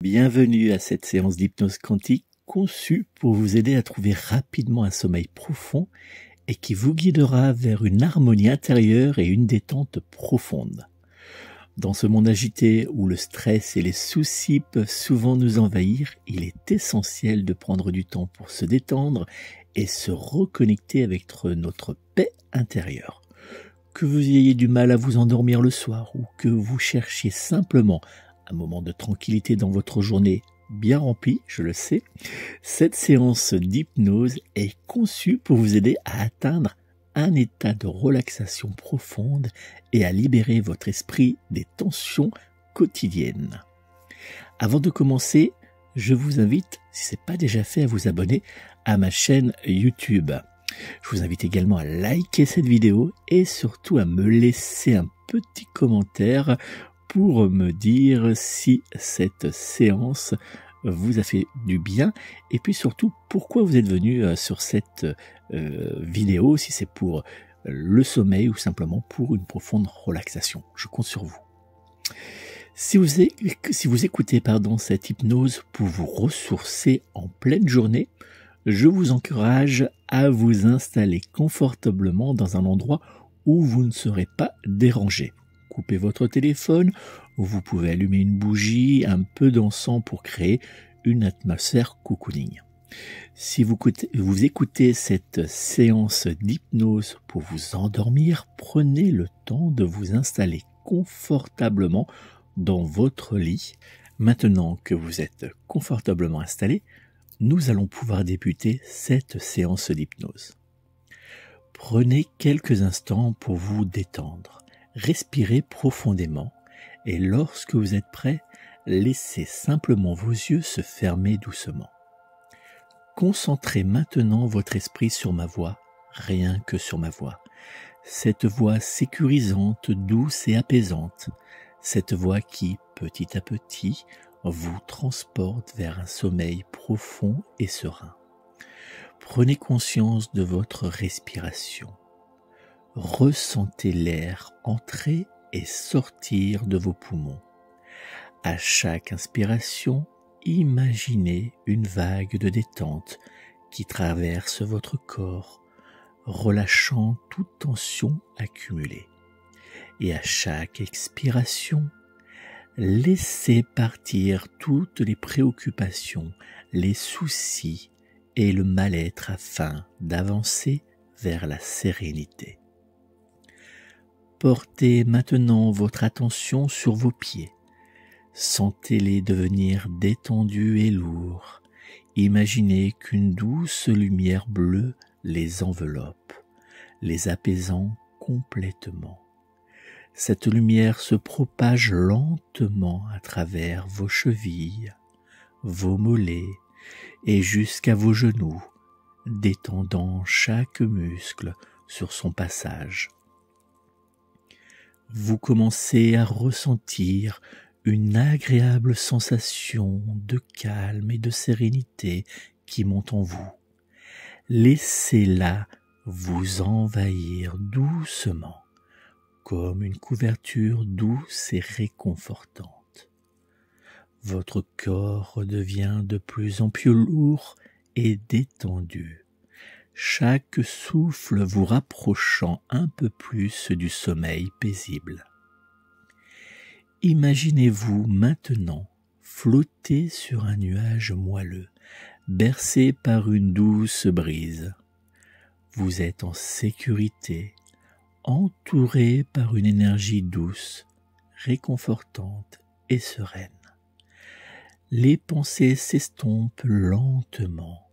Bienvenue à cette séance d'hypnose quantique conçue pour vous aider à trouver rapidement un sommeil profond et qui vous guidera vers une harmonie intérieure et une détente profonde. Dans ce monde agité où le stress et les soucis peuvent souvent nous envahir, il est essentiel de prendre du temps pour se détendre et se reconnecter avec notre paix intérieure. Que vous ayez du mal à vous endormir le soir ou que vous cherchiez simplement un moment de tranquillité dans votre journée bien remplie, je le sais, cette séance d'hypnose est conçue pour vous aider à atteindre un état de relaxation profonde et à libérer votre esprit des tensions quotidiennes. Avant de commencer, je vous invite, si ce n'est pas déjà fait, à vous abonner à ma chaîne YouTube. Je vous invite également à liker cette vidéo et surtout à me laisser un petit commentaire pour me dire si cette séance vous a fait du bien et puis surtout pourquoi vous êtes venu sur cette vidéo, si c'est pour le sommeil ou simplement pour une profonde relaxation. Je compte sur vous. Si vous écoutez cette hypnose pour vous ressourcer en pleine journée, je vous encourage à vous installer confortablement dans un endroit où vous ne serez pas dérangé. Coupez votre téléphone, vous pouvez allumer une bougie, un peu d'encens pour créer une atmosphère cocooning. Si vous écoutez cette séance d'hypnose pour vous endormir, prenez le temps de vous installer confortablement dans votre lit. Maintenant que vous êtes confortablement installé, nous allons pouvoir débuter cette séance d'hypnose. Prenez quelques instants pour vous détendre. Respirez profondément et lorsque vous êtes prêt, laissez simplement vos yeux se fermer doucement. Concentrez maintenant votre esprit sur ma voix, rien que sur ma voix. Cette voix sécurisante, douce et apaisante. Cette voix qui, petit à petit, vous transporte vers un sommeil profond et serein. Prenez conscience de votre respiration. Ressentez l'air entrer et sortir de vos poumons. À chaque inspiration, imaginez une vague de détente qui traverse votre corps, relâchant toute tension accumulée. Et à chaque expiration, laissez partir toutes les préoccupations, les soucis et le mal-être afin d'avancer vers la sérénité. Portez maintenant votre attention sur vos pieds. Sentez-les devenir détendus et lourds. Imaginez qu'une douce lumière bleue les enveloppe, les apaisant complètement. Cette lumière se propage lentement à travers vos chevilles, vos mollets et jusqu'à vos genoux, détendant chaque muscle sur son passage. Vous commencez à ressentir une agréable sensation de calme et de sérénité qui monte en vous. Laissez-la vous envahir doucement, comme une couverture douce et réconfortante. Votre corps redevient de plus en plus lourd et détendu, chaque souffle vous rapprochant un peu plus du sommeil paisible. Imaginez-vous maintenant flotter sur un nuage moelleux, bercé par une douce brise. Vous êtes en sécurité, entouré par une énergie douce, réconfortante et sereine. Les pensées s'estompent lentement,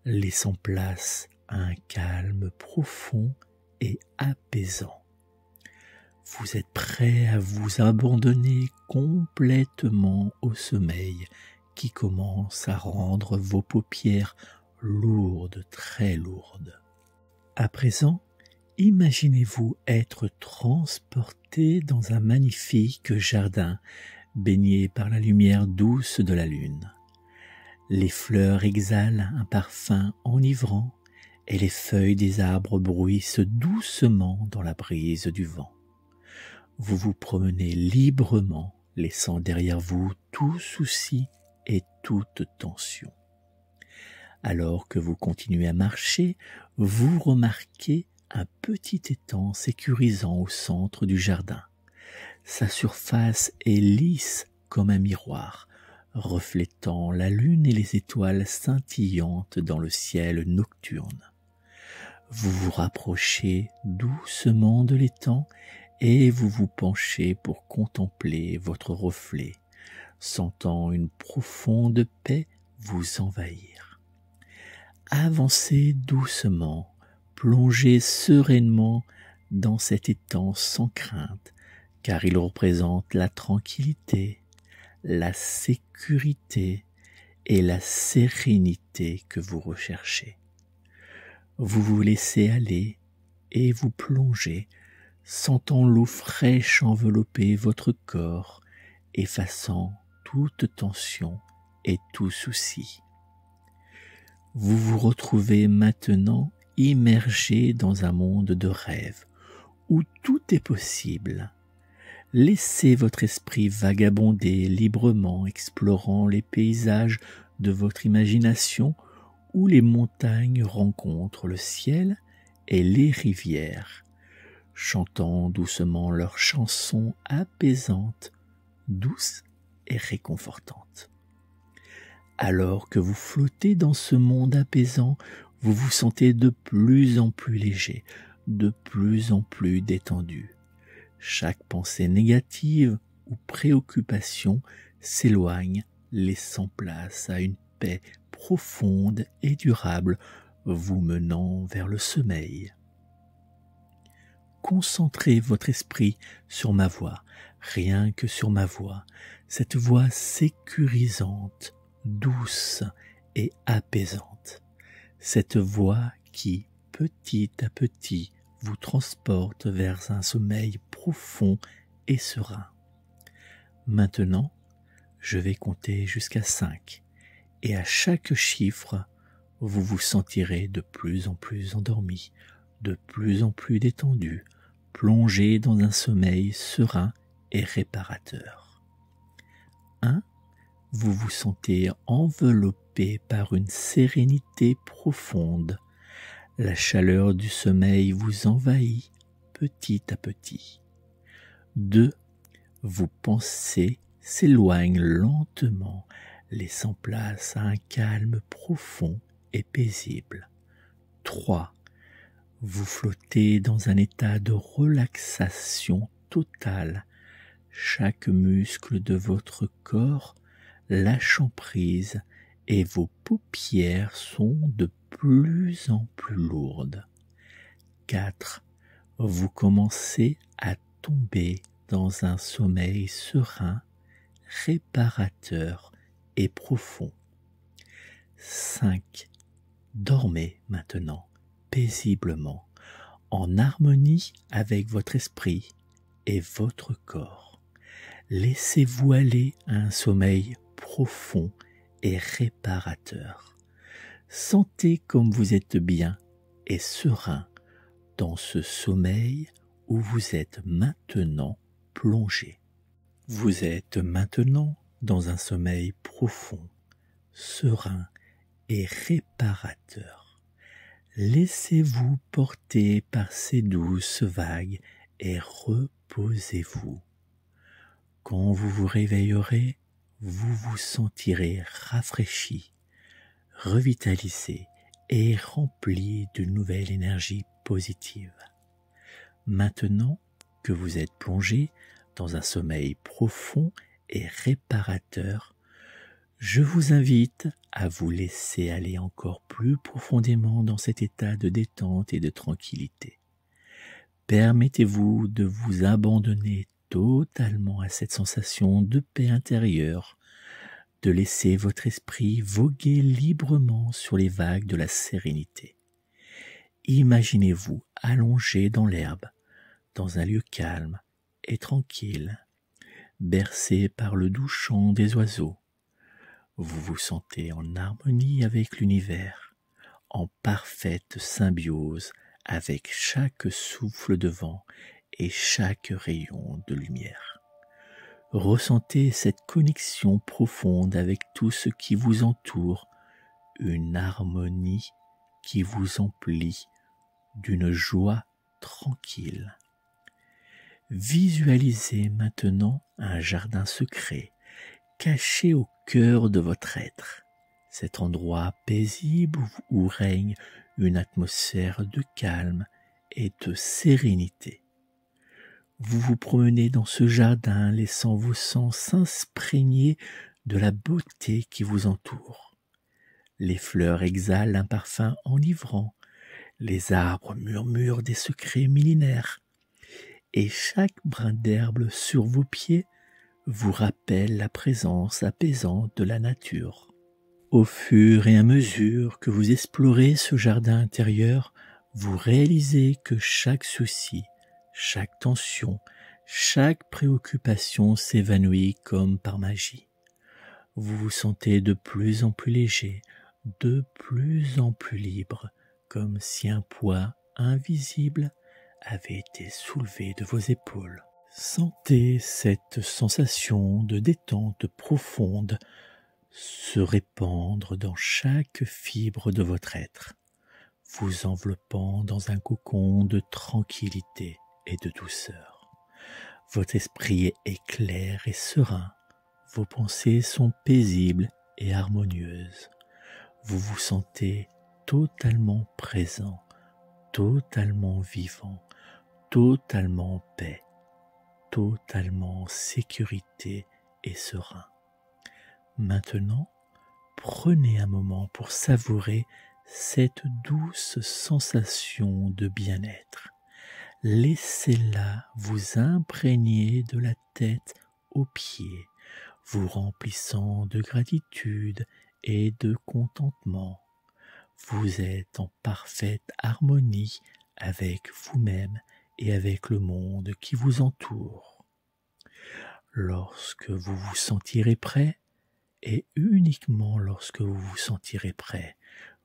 laissant place à un calme profond et apaisant. Vous êtes prêt à vous abandonner complètement au sommeil qui commence à rendre vos paupières lourdes, très lourdes. À présent, imaginez-vous être transporté dans un magnifique jardin baigné par la lumière douce de la lune. Les fleurs exhalent un parfum enivrant et les feuilles des arbres bruissent doucement dans la brise du vent. Vous vous promenez librement, laissant derrière vous tout souci toute tension. Alors que vous continuez à marcher, vous remarquez un petit étang sécurisant au centre du jardin. Sa surface est lisse comme un miroir, reflétant la lune et les étoiles scintillantes dans le ciel nocturne. Vous vous rapprochez doucement de l'étang et vous vous penchez pour contempler votre reflet, sentant une profonde paix vous envahir. Avancez doucement, plongez sereinement dans cet étang sans crainte, car il représente la tranquillité, la sécurité et la sérénité que vous recherchez. Vous vous laissez aller et vous plongez, sentant l'eau fraîche envelopper votre corps, effaçant toute tension et tout souci. Vous vous retrouvez maintenant immergé dans un monde de rêve où tout est possible. Laissez votre esprit vagabonder librement, explorant les paysages de votre imagination où les montagnes rencontrent le ciel et les rivières, chantant doucement leurs chansons apaisantes, douces et réconfortantes. Alors que vous flottez dans ce monde apaisant, vous vous sentez de plus en plus léger, de plus en plus détendu. Chaque pensée négative ou préoccupation s'éloigne, laissant place à une paix profonde et durable, vous menant vers le sommeil. Concentrez votre esprit sur ma voix, rien que sur ma voix, cette voix sécurisante, douce et apaisante, cette voix qui, petit à petit, vous transporte vers un sommeil profond et serein. Maintenant, je vais compter jusqu'à 5, et à chaque chiffre, vous vous sentirez de plus en plus endormi, de plus en plus détendu, plongé dans un sommeil serein et réparateur. 1. Vous vous sentez enveloppé par une sérénité profonde. La chaleur du sommeil vous envahit petit à petit. 2. Vos pensées s'éloignent lentement, laissant place à un calme profond et paisible. 3. Vous flottez dans un état de relaxation totale, chaque muscle de votre corps lâchant prise et vos paupières sont de plus en plus lourdes. 4. Vous commencez à tomber dans un sommeil serein, réparateur et profond. 5. Dormez maintenant paisiblement, en harmonie avec votre esprit et votre corps. Laissez-vous aller à un sommeil profond et réparateur. Sentez comme vous êtes bien et serein dans ce sommeil où vous êtes maintenant plongé. Vous êtes maintenant dans un sommeil profond, serein et réparateur. Laissez-vous porter par ces douces vagues et reposez-vous. Quand vous vous réveillerez, vous vous sentirez rafraîchi, revitalisé et rempli d'une nouvelle énergie positive. Maintenant que vous êtes plongé dans un sommeil profond et réparateur, je vous invite à vous laisser aller encore plus profondément dans cet état de détente et de tranquillité. Permettez-vous de vous abandonner totalement à cette sensation de paix intérieure, de laisser votre esprit voguer librement sur les vagues de la sérénité. Imaginez-vous allongé dans l'herbe, dans un lieu calme et tranquille, bercé par le doux chant des oiseaux. Vous vous sentez en harmonie avec l'univers, en parfaite symbiose avec chaque souffle de vent et chaque rayon de lumière. Ressentez cette connexion profonde avec tout ce qui vous entoure, une harmonie qui vous emplit d'une joie tranquille. Visualisez maintenant un jardin secret, caché au cœur de votre être. Cet endroit paisible où règne une atmosphère de calme et de sérénité. Vous vous promenez dans ce jardin, laissant vos sens s'imprégner de la beauté qui vous entoure. Les fleurs exhalent un parfum enivrant, les arbres murmurent des secrets millénaires, et chaque brin d'herbe sur vos pieds vous rappelle la présence apaisante de la nature. Au fur et à mesure que vous explorez ce jardin intérieur, vous réalisez que chaque souci, chaque tension, chaque préoccupation s'évanouit comme par magie. Vous vous sentez de plus en plus léger, de plus en plus libre, comme si un poids invisible avait été soulevé de vos épaules. Sentez cette sensation de détente profonde se répandre dans chaque fibre de votre être, vous enveloppant dans un cocon de tranquillité et de douceur. Votre esprit est clair et serein, vos pensées sont paisibles et harmonieuses. Vous vous sentez totalement présent, totalement vivant, totalement en paix, totalement en sécurité et serein. Maintenant, prenez un moment pour savourer cette douce sensation de bien-être. Laissez-la vous imprégner de la tête aux pieds, vous remplissant de gratitude et de contentement. Vous êtes en parfaite harmonie avec vous-même et avec le monde qui vous entoure. Lorsque vous vous sentirez prêt, et uniquement lorsque vous vous sentirez prêt,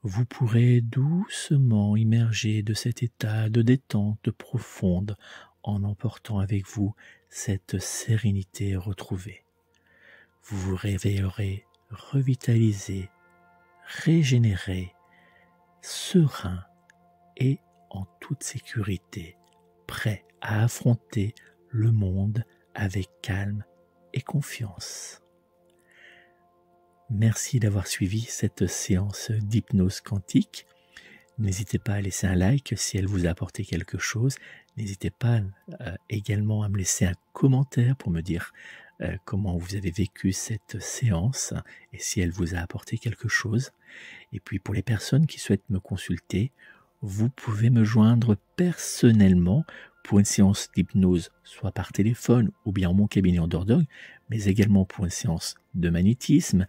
vous pourrez doucement immerger de cet état de détente profonde en emportant avec vous cette sérénité retrouvée. Vous vous réveillerez revitalisé, régénéré, serein et en toute sécurité, prêt à affronter le monde avec calme et confiance. Merci d'avoir suivi cette séance d'hypnose quantique. N'hésitez pas à laisser un like si elle vous a apporté quelque chose. N'hésitez pas également à me laisser un commentaire pour me dire comment vous avez vécu cette séance et si elle vous a apporté quelque chose. Et puis pour les personnes qui souhaitent me consulter, vous pouvez me joindre personnellement pour une séance d'hypnose, soit par téléphone ou bien en mon cabinet en Dordogne, mais également pour une séance de magnétisme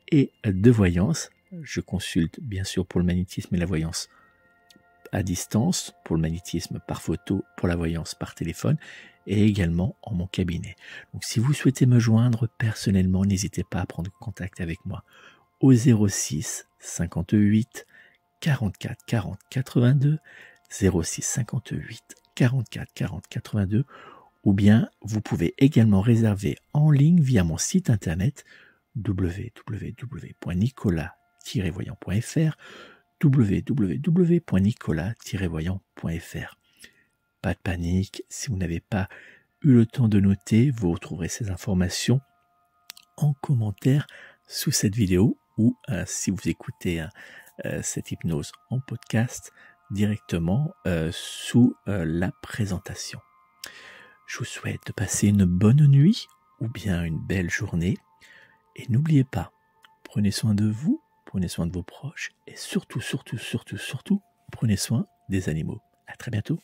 et de voyance. Je consulte bien sûr pour le magnétisme et la voyance à distance, pour le magnétisme par photo, pour la voyance par téléphone et également en mon cabinet. Donc si vous souhaitez me joindre personnellement, n'hésitez pas à prendre contact avec moi au 06 58 44 40 82, 06 58 44 40 82, ou bien vous pouvez également réserver en ligne via mon site internet www.nicolas-voyant.fr, www.nicolas-voyant.fr. Pas de panique, si vous n'avez pas eu le temps de noter, vous retrouverez ces informations en commentaire sous cette vidéo ou si vous écoutez cette hypnose en podcast directement sous la présentation. Je vous souhaite de passer une bonne nuit ou bien une belle journée. Et n'oubliez pas, prenez soin de vous, prenez soin de vos proches et surtout, prenez soin des animaux. À très bientôt.